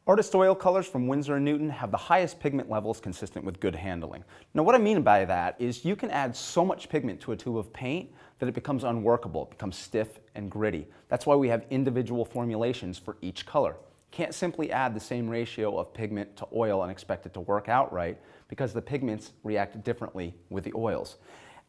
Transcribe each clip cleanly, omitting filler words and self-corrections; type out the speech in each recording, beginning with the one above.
Artist oil colors from Winsor & Newton have the highest pigment levels consistent with good handling. Now what I mean by that is you can add so much pigment to a tube of paint that it becomes unworkable, it becomes stiff and gritty. That's why we have individual formulations for each color. Can't simply add the same ratio of pigment to oil and expect it to work out right because the pigments react differently with the oils.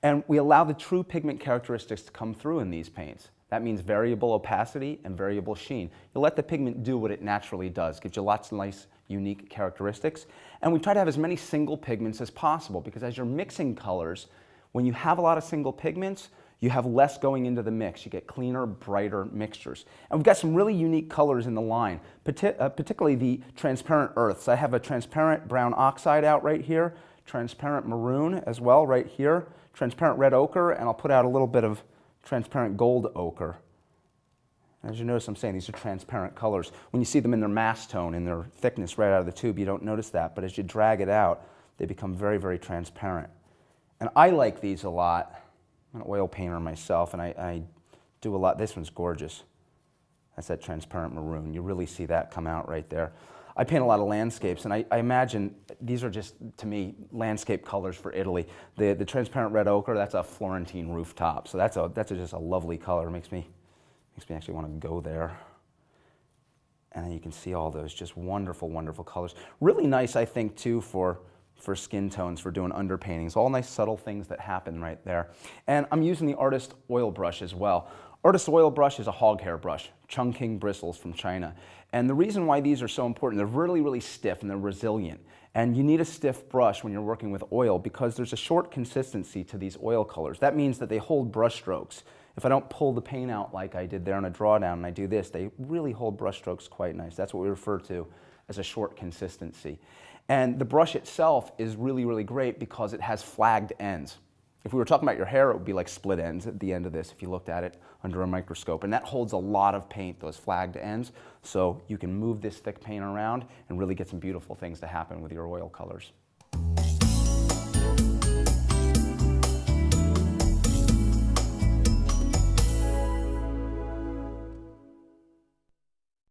And we allow the true pigment characteristics to come through in these paints. That means variable opacity and variable sheen. You let the pigment do what it naturally does. Gives you lots of nice, unique characteristics. And we try to have as many single pigments as possible because as you're mixing colors, when you have a lot of single pigments, you have less going into the mix. You get cleaner, brighter mixtures. And we've got some really unique colors in the line, particularly the transparent earths. I have a transparent brown oxide out right here, transparent maroon as well right here, transparent red ochre, and I'll put out a little bit of transparent gold ochre. As you notice, I'm saying these are transparent colors. When you see them in their mass tone, in their thickness right out of the tube, you don't notice that, but as you drag it out, they become very, very transparent. And I like these a lot. I'm an oil painter myself, and I do a lot. This one's gorgeous. That's that transparent maroon. You really see that come out right there. I paint a lot of landscapes, and I imagine these are just, to me, landscape colors for Italy. The transparent red ochre, that's a Florentine rooftop, so that's just a lovely color. It makes me actually want to go there. And then you can see all those just wonderful, wonderful colors. Really nice, I think, too, for skin tones, for doing underpaintings. All nice subtle things that happen right there. And I'm using the Artist oil brush as well. Artist oil brush is a hog hair brush, Chungking bristles from China. And the reason why these are so important, they're really, really stiff and they're resilient. And you need a stiff brush when you're working with oil because there's a short consistency to these oil colors. That means that they hold brush strokes. If I don't pull the paint out like I did there on a drawdown and I do this, they really hold brush strokes quite nice. That's what we refer to as a short consistency. And the brush itself is really, really great because it has flagged ends. If we were talking about your hair, it would be like split ends at the end of this if you looked at it under a microscope. And that holds a lot of paint, those flagged ends, so you can move this thick paint around and really get some beautiful things to happen with your oil colors.